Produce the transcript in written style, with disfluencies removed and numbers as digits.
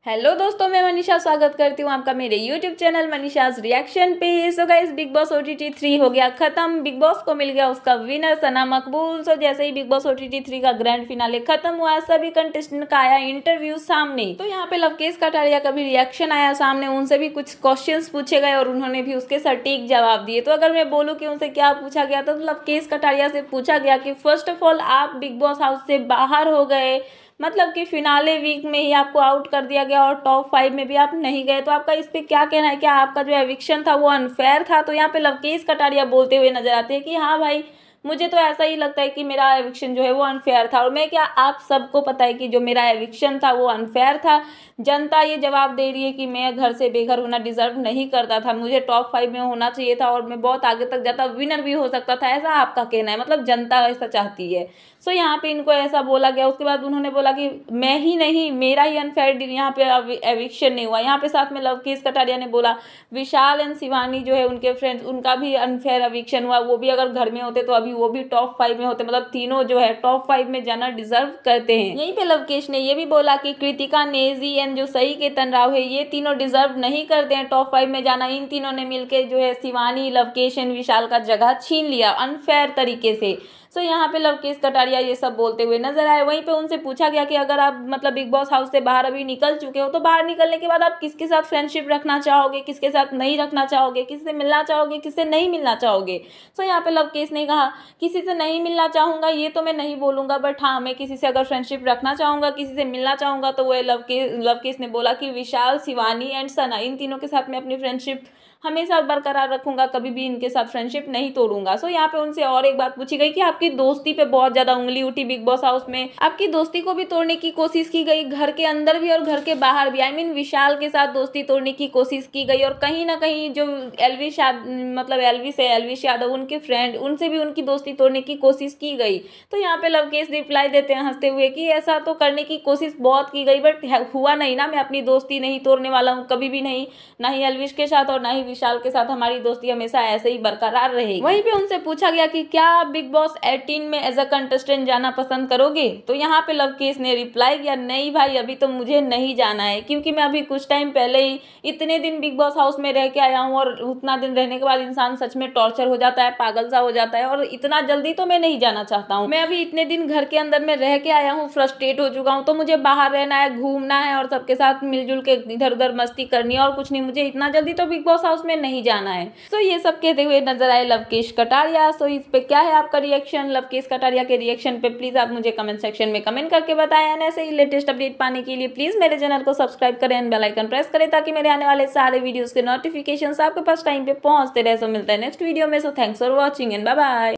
Hello दोस्तों, मैं मनीषा स्वागत करती हूँ आपका मेरे यूट्यूब चैनल मनीषाज रिएक्शन पे। So guys, big boss OTT 3 हो गया खत्म। बिग बॉस को मिल गया उसका विनर सना मकबूल। सो जैसे ही बिग बॉस OTT 3 का ग्रैंड फिनाले खत्म हुआ, सभी कंटेस्टेंट का आया इंटरव्यू सामने। तो यहाँ पे लवकेश कटारिया का भी रिएक्शन आया सामने, उनसे भी कुछ क्वेश्चंस पूछे गए और उन्होंने भी उसके सटीक जवाब दिए। तो अगर मैं बोलूँ कि उनसे क्या पूछा गया तो लवकेश कटारिया से पूछा गया कि फर्स्ट ऑफ ऑल आप बिग बॉस हाउस से बाहर हो गए, मतलब कि फिनाले वीक में ही आपको आउट कर दिया गया और टॉप 5 में भी आप नहीं गए, तो आपका इस पे क्या कहना है? क्या आपका जो एविक्शन था वो अनफेयर था? तो यहाँ पे लवकेश कटारिया बोलते हुए नजर आते हैं कि हाँ भाई, मुझे तो ऐसा ही लगता है कि मेरा एविक्शन जो है वो अनफेयर था। और मैं क्या, आप सबको पता है कि जो मेरा एविक्शन था वो अनफेयर था। जनता ये जवाब दे रही है कि मैं घर से बेघर होना डिजर्व नहीं करता था, मुझे टॉप 5 में होना चाहिए था और मैं बहुत आगे तक जाता, विनर भी हो सकता था, ऐसा आपका कहना है? मतलब जनता ऐसा चाहती है। सो यहाँ पे इनको ऐसा बोला गया। उसके बाद उन्होंने बोला कि मैं ही नहीं, मेरा ही अनफेयर यहाँ पे एविक्शन नहीं हुआ। यहाँ पे साथ में लवकेश कटारिया ने बोला विशाल एंड शिवानी जो है उनके फ्रेंड्स, उनका भी अनफेयर एविक्शन हुआ। वो भी अगर घर में होते तो अभी वो भी टॉप 5 में होते, मतलब तीनों जो है टॉप 5 में जाना डिजर्व करते हैं। यहीं पे लवकेश ने ये भी बोला कि कृतिका, नेजी एंड जो सही केतन राव है, ये तीनों डिजर्व नहीं करते हैं टॉप 5 में जाना। इन तीनों ने मिलकर जो है शिवानी, लवकेश एंड विशाल का जगह छीन लिया अनफेयर तरीके से। सो यहाँ पे लवकेश कटारिया ये सब बोलते हुए नजर आए। वहीं पे उनसे पूछा गया कि अगर आप मतलब बिग बॉस हाउस से बाहर अभी निकल चुके हो तो बाहर निकलने के बाद आप किसके साथ फ्रेंडशिप रखना चाहोगे, किसके साथ नहीं रखना चाहोगे, किससे मिलना चाहोगे, किससे नहीं मिलना चाहोगे? सो यहाँ पे लवकेश ने कहा किसी से नहीं मिलना चाहूंगा ये तो मैं नहीं बोलूंगा, बट हाँ, मैं किसी से अगर फ्रेंडशिप रखना चाहूंगा, किसी से मिलना चाहूंगा तो वो लवकेश ने बोला कि विशाल, शिवानी एंड सना, इन तीनों के साथ मैं अपनी फ्रेंडशिप हमेशा बरकरार रखूंगा, कभी भी इनके साथ फ्रेंडशिप नहीं तोड़ूंगा। सो यहाँ पे उनसे और एक बात पूछी गई कि आपकी दोस्ती पे बहुत ज्यादा उंगली उठी बिग बॉस हाउस में, आपकी दोस्ती को भी तोड़ने की कोशिश की गई, घर के अंदर भी और घर के बाहर भी। विशाल के साथ दोस्ती तोड़ने की कोशिश की गई और कहीं ना कहीं जो एलविश यादव उनके फ्रेंड, उनसे भी उनकी दोस्ती तोड़ने की कोशिश की गई। तो यहाँ पे लवकेश रिप्लाई देते हैं हंसते हुए कि ऐसा तो करने की कोशिश बहुत की गई बट हुआ नहीं ना, मैं अपनी दोस्ती नहीं तोड़ने वाला हूँ कभी भी नहीं, ना ही एलविश के साथ और ना ही विशाल के साथ। हमारी दोस्ती हमेशा ऐसे ही बरकरार रहेगी। वहीं पे उनसे पूछा गया कि क्या आप बिग बॉस 18 में एज अ कंटेस्टेंट जाना पसंद करोगे? तो यहाँ पे लवकेश ने रिप्लाई किया नहीं भाई, अभी तो मुझे नहीं जाना है, क्योंकि मैं अभी कुछ टाइम पहले ही इतने दिन बिग बॉस हाउस में रह के आया हूँ और उतना दिन रहने के बाद इंसान सच में टॉर्चर हो जाता है, पागल सा हो जाता है, और इतना जल्दी तो मैं नहीं जाना चाहता हूँ। मैं अभी इतने दिन घर के अंदर में रह के आया हूँ, फ्रस्ट्रेट हो चुका हूँ, तो मुझे बाहर रहना है, घूमना है और सबके साथ मिलजुल के इधर उधर मस्ती करनी है और कुछ नहीं, मुझे इतना जल्दी तो बिग बॉस हाउस में नहीं जाना है। सो ये सब कहते हुए नजर आए लवकेश कटारिया। सो इस पे क्या है आपका रिएक्शन? लवकेश कटारिया के रिएक्शन पे प्लीज आप मुझे कमेंट सेक्शन में कमेंट करके बताएं। ऐसे ही लेटेस्ट अपडेट पाने के लिए प्लीज मेरे चैनल को सब्सक्राइब करें एंड बेल आइकन प्रेस करें ताकि मेरे आने वाले सारे वीडियोस के नोटिफिकेशन आपके पास टाइम पे पहुंचते रहे। सो मिलता है नेक्स्ट वीडियो में। So thanks for watching and bye bye.